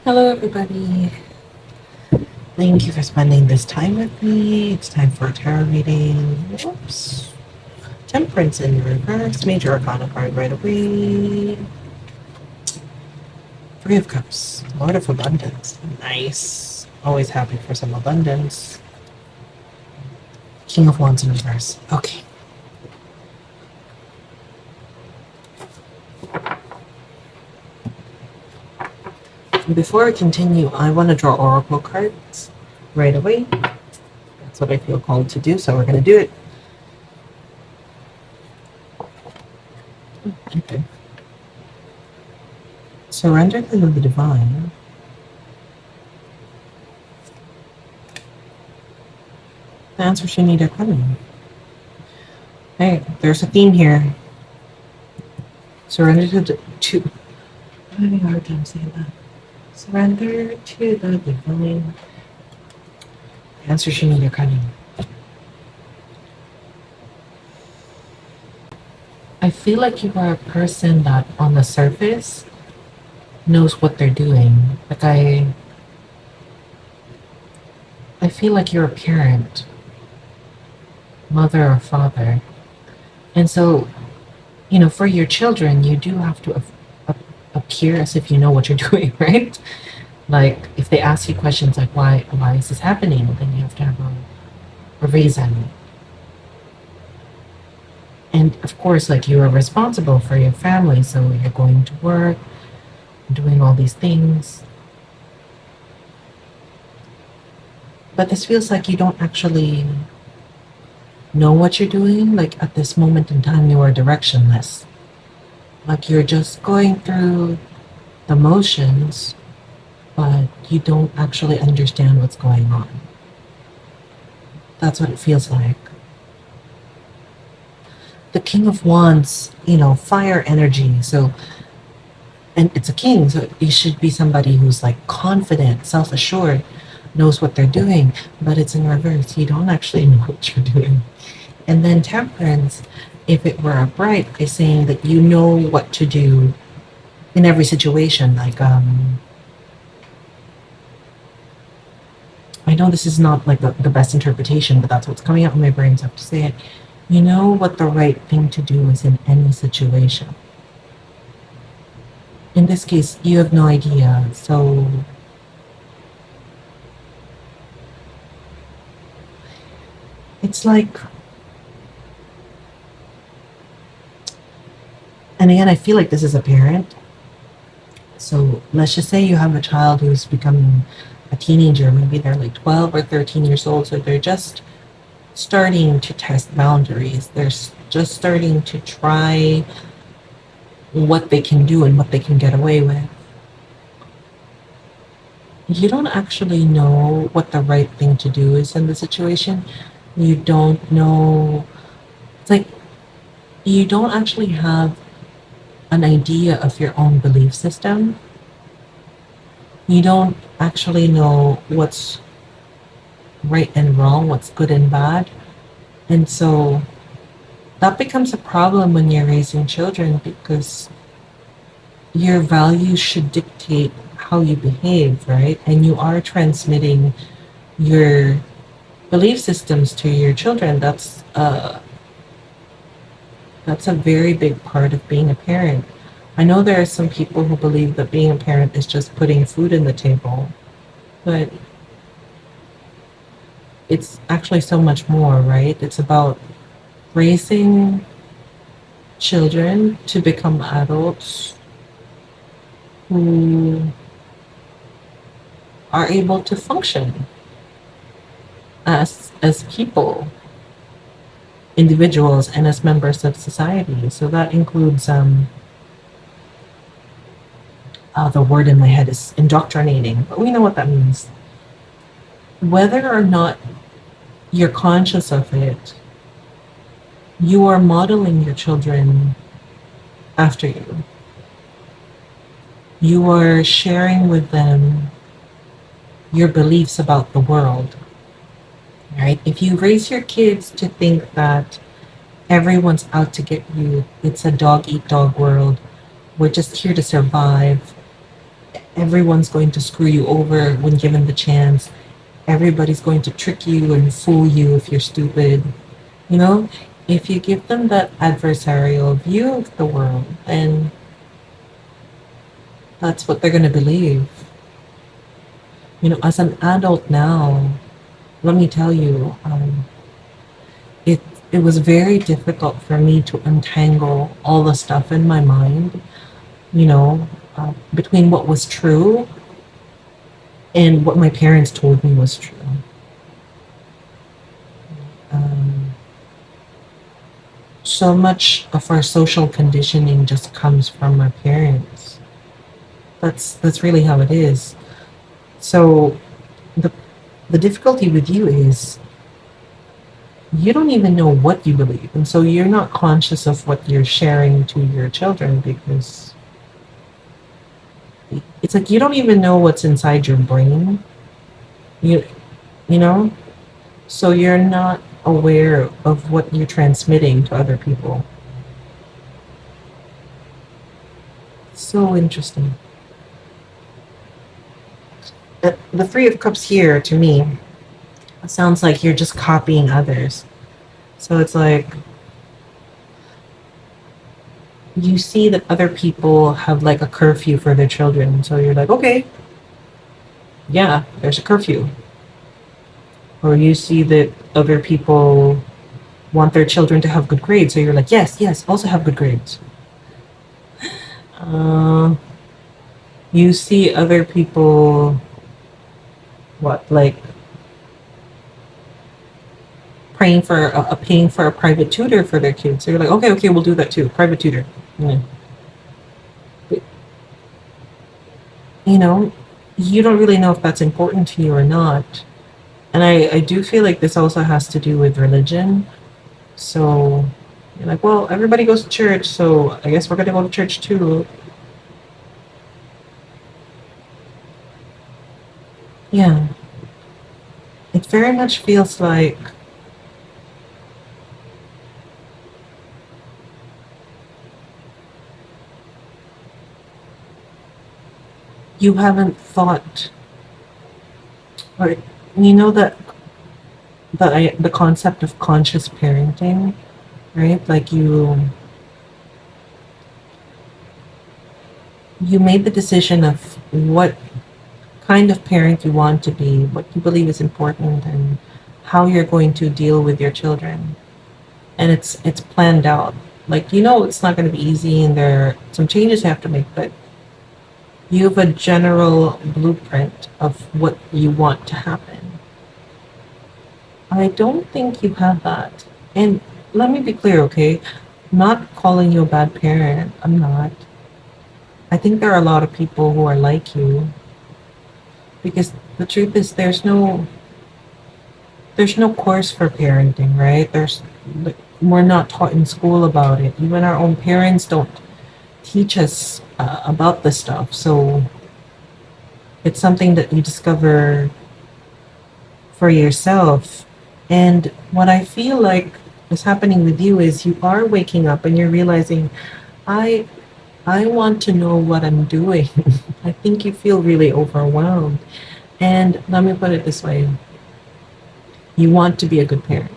Hello, everybody. Thank you for spending this time with me. It's time for a tarot reading. Whoops. Temperance in reverse. Major Arcana card right away. Three of Cups. Lord of Abundance. Nice. Always happy for some abundance. King of Wands in reverse. Okay. Before I continue, I want to draw oracle cards right away. That's what I feel called to do, so we're going to do it. Okay. Surrender to the divine. The answers you need are coming. Hey, there's a theme here. Surrender to I'm having a hard time saying that. Surrender to the divine. The answers you need are coming. I feel like you are a person that on the surface knows what they're doing. Like I feel like you're a parent, mother or father. And so, for your children, you do have to appear as if you know what you're doing, right? Like if they ask you questions like why is this happening, then you have to have a reason. And of course, like you are responsible for your family, so you're going to work, doing all these things. But this feels like you don't actually know what you're doing. Like at this moment in time, you are directionless. Like you're just going through the motions, but you don't actually understand what's going on. That's what it feels like. The King of Wands, fire energy. So, and it's a king, so it should be somebody who's like confident, self-assured, knows what they're doing, but it's in reverse. You don't actually know what you're doing. And then Temperance, if it were upright, is saying that you know what to do in every situation. Like, I know this is not like the best interpretation, but that's what's coming out in my brain, so I have to say it. You know what the right thing to do is in any situation. In this case, you have no idea, so it's like, and again, I feel like this is a parent. So let's just say you have a child who's becoming a teenager, maybe they're like 12 or 13 years old, so they're just starting to test boundaries. They're just starting to try what they can do and what they can get away with. You don't actually know what the right thing to do is in the situation. You don't know. It's like you don't actually have an idea of your own belief system. You don't actually know what's right and wrong, what's good and bad. And so that becomes a problem when you're raising children, because your values should dictate how you behave, right? And you are transmitting your belief systems to your children. That's a very big part of being a parent. I know there are some people who believe that being a parent is just putting food in the table, but it's actually so much more, right? It's about raising children to become adults who are able to function as people, individuals, and as members of society. So that includes the word in my head is indoctrinating, but we know what that means. Whether or not you're conscious of it, you are modeling your children after you. You are sharing with them your beliefs about the world, right? If you raise your kids to think that everyone's out to get you, it's a dog eat dog world, we're just here to survive, everyone's going to screw you over when given the chance. Everybody's going to trick you and fool you if you're stupid. You know, if you give them that adversarial view of the world, then that's what they're going to believe. As an adult now, let me tell you, it it was very difficult for me to untangle all the stuff in my mind, you know, between what was true and what my parents told me was true. Um, so much of our social conditioning just comes from our parents. That's really how it is. So the the difficulty with you is you don't even know what you believe, and so you're not conscious of what you're sharing to your children because it's like you don't even know what's inside your brain. You you know, so you're not aware of what you're transmitting to other people. So interesting. The Three of Cups here to me sounds like you're just copying others. So it's like you see that other people have like a curfew for their children. So you're like, okay, yeah, there's a curfew. Or you see that other people want their children to have good grades. So you're like, yes, yes, also have good grades. Uh, you see other people, what, like paying for a private tutor for their kids. So you're like, okay, okay, we'll do that too, private tutor. Yeah. But, you know, you don't really know if that's important to you or not. And I do feel like this also has to do with religion. So you're like, well, everybody goes to church, so I guess we're gonna go to church too. Yeah, it very much feels like you haven't thought, or you know that the concept of conscious parenting, right? Like you made the decision of what kind of parent you want to be, what you believe is important, and how you're going to deal with your children. And it's planned out. Like it's not going to be easy, and there are some changes you have to make, but you have a general blueprint of what you want to happen. I don't think you have that. And let me be clear, okay? I'm not calling you a bad parent. I'm not. I think there are a lot of people who are like you because the truth is there's no course for parenting, right? We're not taught in school about it. Even our own parents don't teach us about this stuff. So it's something that you discover for yourself. And what I feel like is happening with you is you are waking up and you're realizing, I I want to know what I'm doing. I think you feel really overwhelmed. And let me put it this way, you want to be a good parent.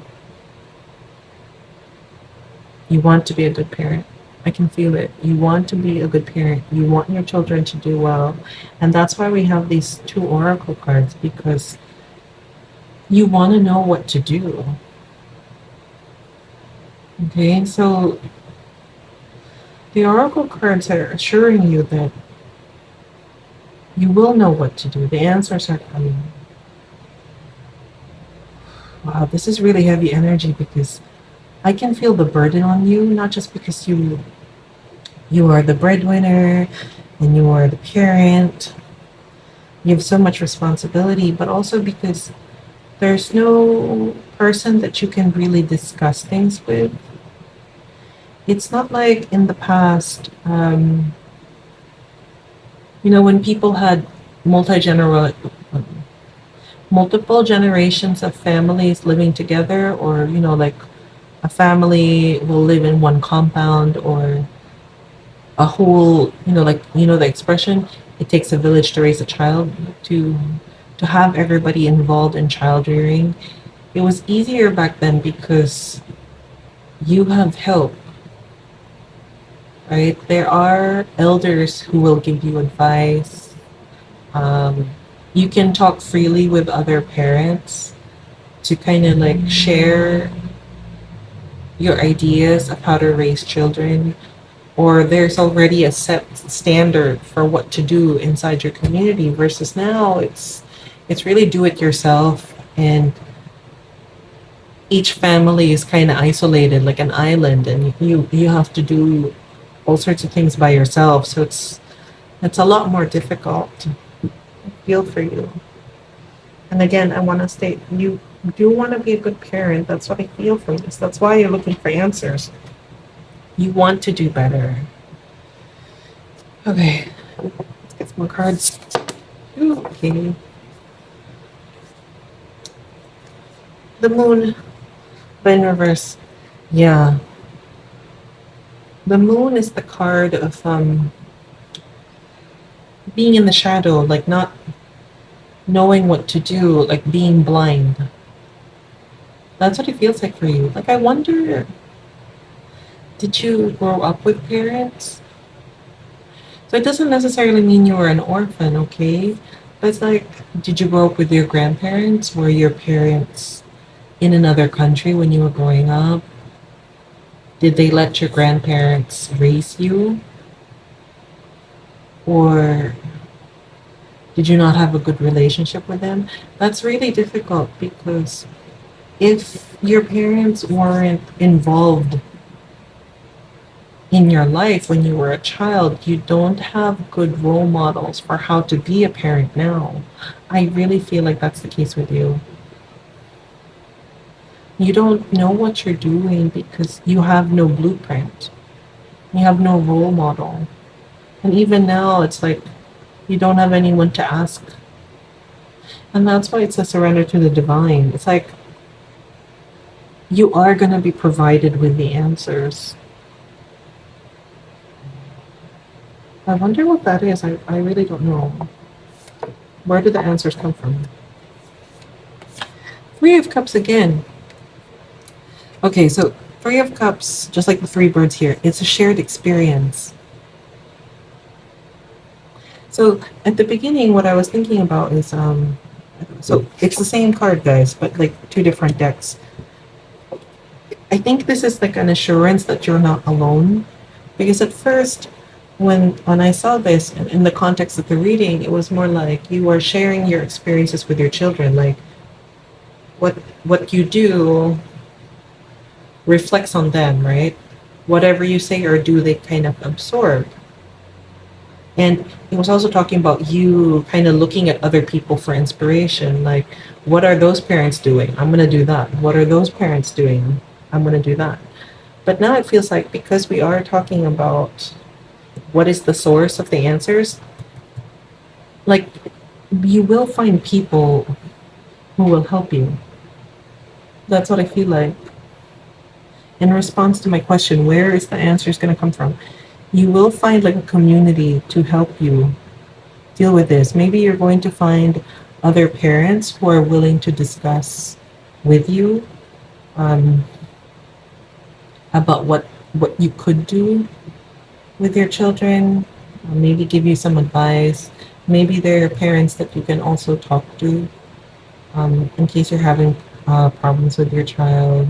You want to be a good parent. I can feel it. You want to be a good parent. You want your children to do well. And that's why we have these two oracle cards because you want to know what to do. Okay, so the oracle cards are assuring you that you will know what to do. The answers are coming. Wow, this is really heavy energy because I can feel the burden on you, not just because you are the breadwinner and you are the parent. You have so much responsibility, but also because there's no person that you can really discuss things with. It's not like in the past, when people had multi-general, multiple generations of families living together, or like a family will live in one compound, or a whole, like, the expression, it takes a village to raise a child, to have everybody involved in child rearing. It was easier back then because you have help, right? There are elders who will give you advice. Um, you can talk freely with other parents to kind of like share your ideas of how to raise children, or there's already a set standard for what to do inside your community, versus now it's really do it yourself, and each family is kind of isolated like an island, and you have to do all sorts of things by yourself, so it's a lot more difficult. I feel for you. And again, I want to state, you do want to be a good parent. That's what I feel from this. That's why you're looking for answers. You want to do better. Okay, let's get some more cards. Okay. The moon, but in reverse. Yeah. The moon is the card of being in the shadow, like not knowing what to do, like being blind. That's what it feels like for you. Like, I wonder, did you grow up with parents? So it doesn't necessarily mean you were an orphan, okay? But it's like, did you grow up with your grandparents? Were your parents in another country when you were growing up? Did they let your grandparents raise you? Or did you not have a good relationship with them? That's really difficult because if your parents weren't involved in your life when you were a child, you don't have good role models for how to be a parent now. I really feel like that's the case with you. You don't know what you're doing because you have no blueprint. You have no role model. And even now, it's like you don't have anyone to ask. And that's why it's a surrender to the divine. It's like you are going to be provided with the answers. I wonder what that is. I really don't know. Where do the answers come from? Three of Cups again. Okay, so Three of Cups, just like the three birds here, it's a shared experience. So at the beginning, what I was thinking about is, so it's the same card, guys, but like two different decks. I think this is like an assurance that you're not alone, because at first, when I saw this in the context of the reading, it was more like you are sharing your experiences with your children, like what you do reflects on them, right? Whatever you say or do, they kind of absorb. And it was also talking about you kind of looking at other people for inspiration. Like, what are those parents doing? I'm going to do that. What are those parents doing? I'm going to do that. But now it feels like because we are talking about what is the source of the answers, like, you will find people who will help you. That's what I feel like. In response to my question, where is the answers going to come from? You will find like a community to help you deal with this. Maybe you're going to find other parents who are willing to discuss with you um, about what you could do with your children. Maybe give you some advice. Maybe there are parents that you can also talk to in case you're having problems with your child.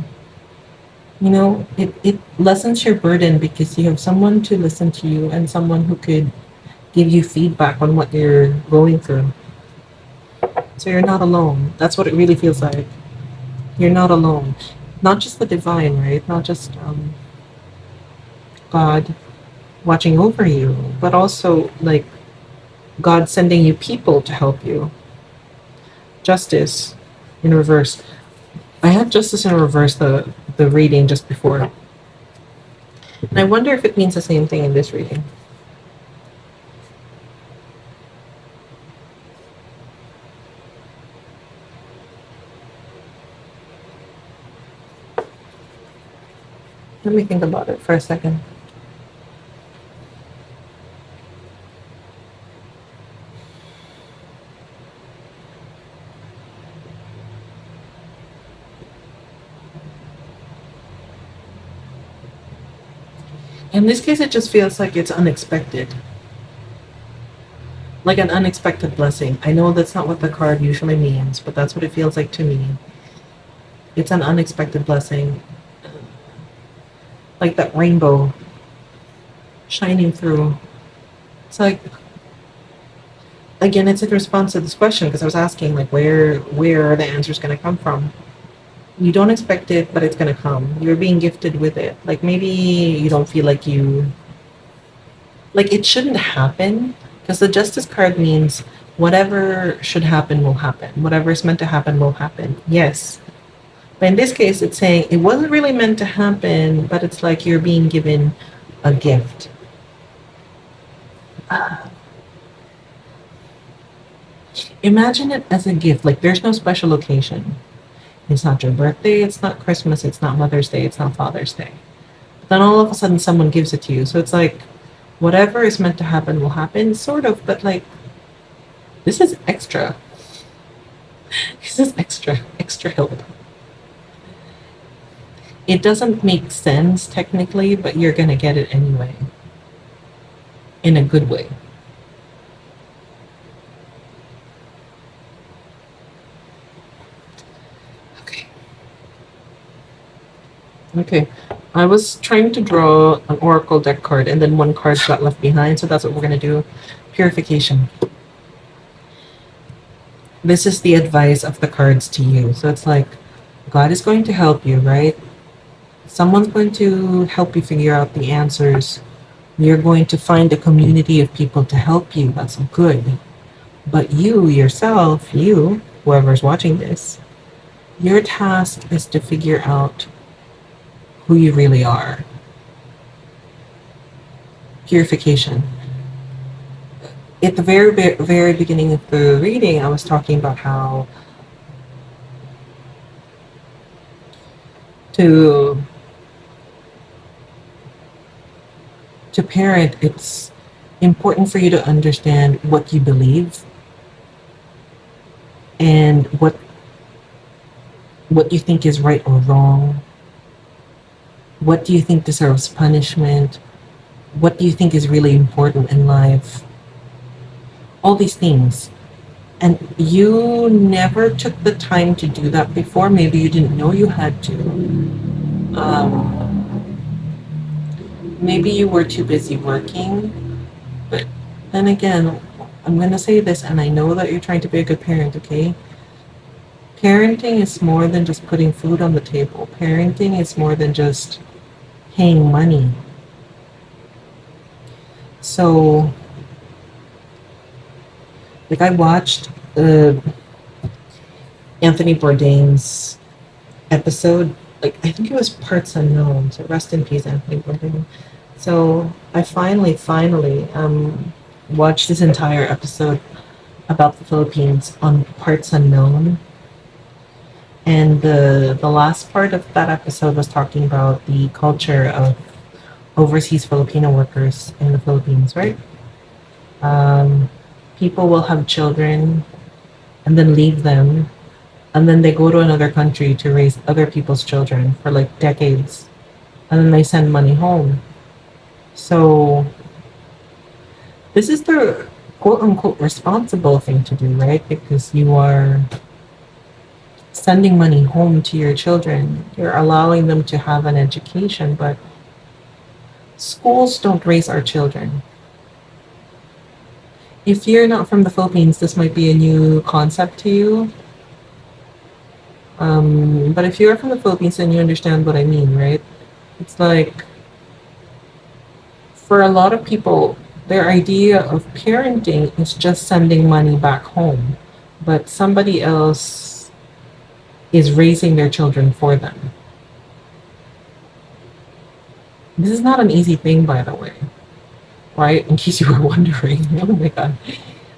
It lessens your burden because you have someone to listen to you and someone who could give you feedback on what you're going through. So you're not alone. That's what it really feels like. You're not alone. Not just the divine, right? Not just God watching over you, but also like God sending you people to help you. Justice in reverse. I had justice in reverse the reading just before. And I wonder if it means the same thing in this reading. Let me think about it for a second. In this case, it just feels like it's unexpected, like an unexpected blessing. I know that's not what the card usually means, but that's what it feels like to me. It's an unexpected blessing, like that rainbow shining through. It's like, again, it's in response to this question because I was asking like where are the answers going to come from? You don't expect it, but it's going to come. You're being gifted with it. Like maybe you don't feel like it shouldn't happen because the justice card means whatever should happen will happen. Whatever is meant to happen will happen. Yes. But in this case, it's saying it wasn't really meant to happen, but it's like you're being given a gift. Imagine it as a gift. Like there's no special occasion. It's not your birthday, it's not Christmas, it's not Mother's Day, it's not Father's Day. But then all of a sudden someone gives it to you. So it's like whatever is meant to happen will happen, sort of, but like this is extra. This is extra help. It doesn't make sense technically, but you're gonna get it anyway. In a good way. Okay. Okay. I was trying to draw an oracle deck card and then one card got left behind, so that's what we're gonna do. Purification. This is the advice of the cards to you. So it's like God is going to help you, right? Someone's going to help you figure out the answers. You're going to find a community of people to help you. That's good. But you yourself, you, whoever's watching this, your task is to figure out who you really are. Purification. At the very beginning of the reading, I was talking about how to parent, it's important for you to understand what you believe and what you think is right or wrong. What do you think deserves punishment? What do you think is really important in life? All these things. And you never took the time to do that before. Maybe you didn't know you had to. Maybe you were too busy working. But then again, I'm going to say this, and I know that you're trying to be a good parent, okay? Parenting is more than just putting food on the table. Parenting is more than just paying money. So, like, I watched Anthony Bourdain's episode. Like, I think it was Parts Unknown. So, rest in peace, Anthony Bourdain. So, I finally watched this entire episode about the Philippines on Parts Unknown. And the last part of that episode was talking about the culture of overseas Filipino workers in the Philippines, right? Um, People will have children and then leave them, and then they go to another country to raise other people's children for like decades, and then they send money home. So this is the quote unquote responsible thing to do, right? Because you are sending money home to your children. You're allowing them to have an education, but schools don't raise our children. If you're not from the Philippines, this might be a new concept to you. But if you're from the Philippines, then you understand what I mean, right? It's like, for a lot of people, their idea of parenting is just sending money back home, but somebody else is raising their children for them. This is not an easy thing, by the way, right? In case you were wondering. Oh my God.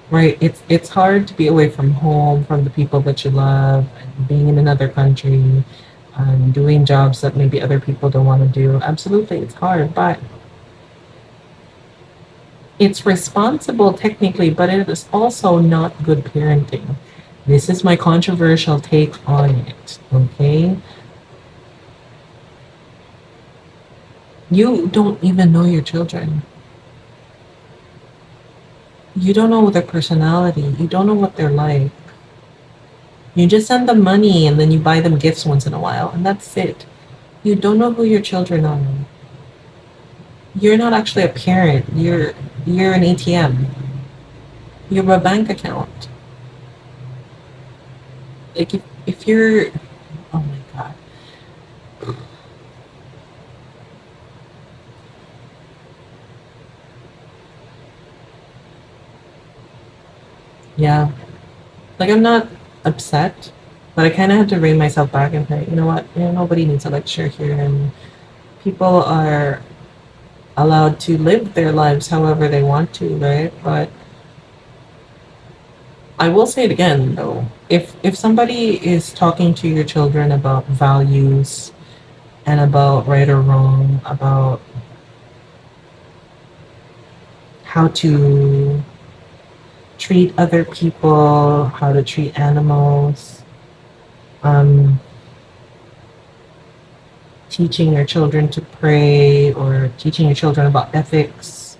Right? It's hard to be away from home, from the people that you love, and being in another country, doing jobs that maybe other people don't want to do. Absolutely, it's hard, but it's responsible technically, but it is also not good parenting. This is my controversial take on it, okay? You don't even know your children. You don't know their personality. You don't know what they're like. You just send them money and then you buy them gifts once in a while, and that's it. You don't know who your children are. You're not actually a parent. You're an ATM. You're a bank account. Like if you're oh my god. Yeah. Like I'm not upset, but I kind of had to rein myself back and say, you know what? Nobody needs a lecture here, and people are allowed to live their lives however they want to, right? But I will say it again though. If somebody is talking to your children about values and about right or wrong, about how to treat other people, how to treat animals, um, teaching your children to pray or teaching your children about ethics,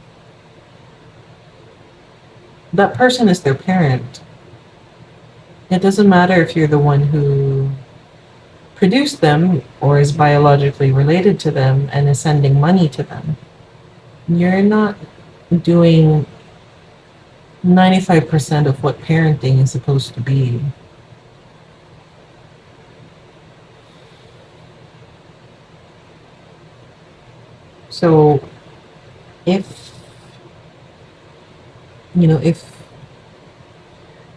that person is their parent. It doesn't matter if you're the one who produced them or is biologically related to them and is sending money to them. You're not doing 95% of what parenting is supposed to be. So if you know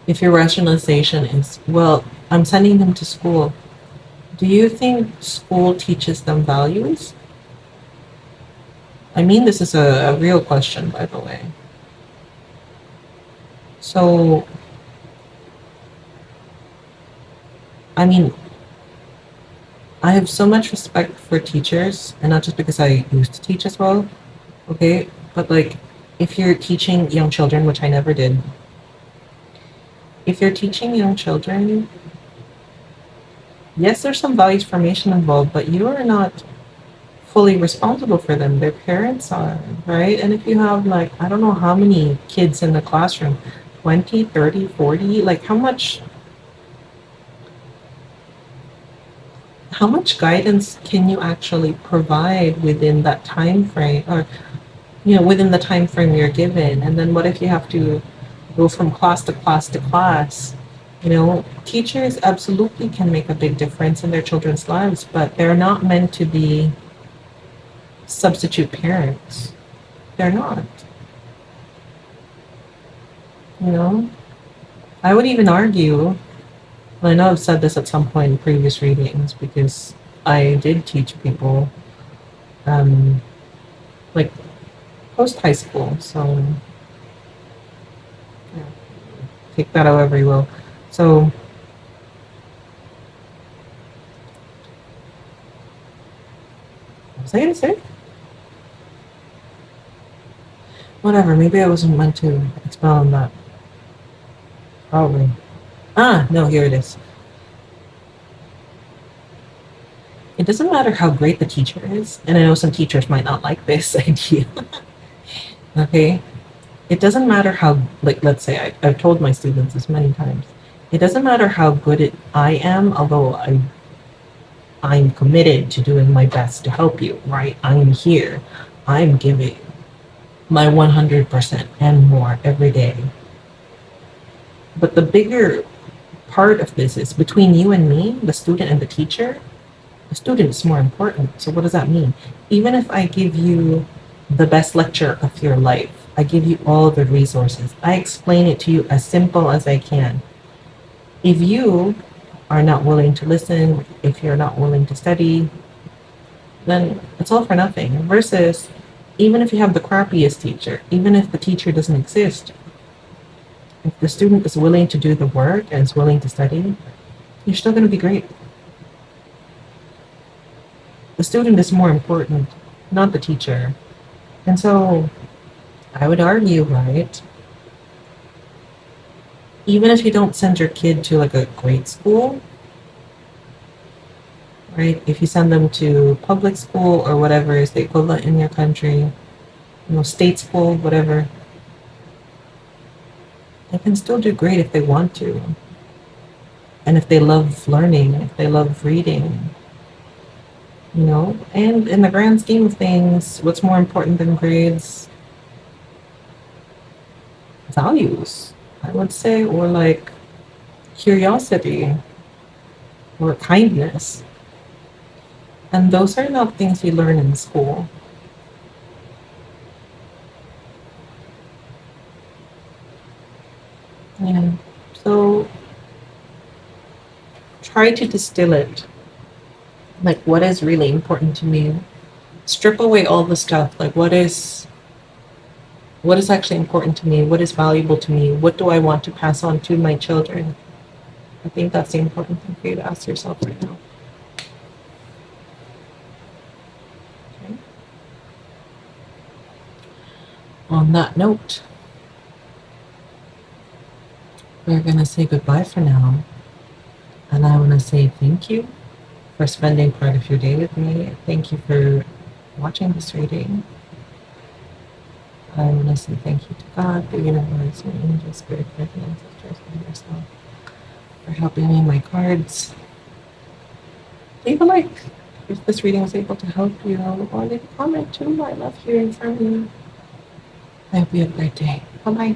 if your rationalization is, well, I'm sending them to school, do you think school teaches them values? I mean, this is a real question, by the way. So, I mean, I have so much respect for teachers, and not just because I used to teach as well, okay? But like, if you're teaching young children, which I never did, if you're teaching young children, yes, there's some values formation involved, but you are not fully responsible for them. Their parents are, right? And if you have like, I don't know how many kids in the classroom, 20, 30, 40, like how much guidance can you actually provide within that time frame or within the time frame you're given? And then what if you have to go from class to class to class? Teachers absolutely can make a big difference in their children's lives, but they're not meant to be substitute parents. They're not. you know I would even argue, I know I've said this at some point in previous readings because I did teach people, um, like post high school. So yeah, take that however you will. So what was I gonna say? Whatever. Maybe I wasn't meant to expound on that. Probably. No, here it is. It doesn't matter how great the teacher is, and I know some teachers might not like this idea. Okay, it doesn't matter how, like, let's say I've told my students this many times. It doesn't matter how good I am, although I'm committed to doing my best to help you, right? I'm here. I'm giving my 100% and more every day. But the bigger part of this is between you and me, the student and the teacher. The student is more important. So what does that mean? Even if I give you the best lecture of your life, I give you all the resources, I explain it to you as simple as I can. If you are not willing to listen, if you're not willing to study, then it's all for nothing. Versus, even if you have the crappiest teacher, even if the teacher doesn't exist, if the student is willing to do the work and is willing to study, you're still going to be great. The student is more important, not the teacher. And so I would argue, right? Even if you don't send your kid to like a great school, right? If you send them to public school or whatever is the equivalent in your country, state school, whatever, they can still do great if they want to. And if they love learning, if they love reading, and in the grand scheme of things, what's more important than grades? Values, I would say, or like curiosity or kindness. And those are not things you learn in school. Yeah. So try to distill it. Like, what is really important to me? Strip away all the stuff. Like, what is actually important to me? What is valuable to me? What do I want to pass on to my children? I think that's the important thing for you to ask yourself right now. Okay. On that note, we're going to say goodbye for now. And I want to say thank you for spending part of your day with me. Thank you for watching this reading. I want to say thank you to God, the universe, my angels, spirit, guides, and ancestors, and yourself for helping me in my cards. Leave a like if this reading was able to help you, or leave a comment too. I love hearing from you. I hope you have a great day. Bye bye.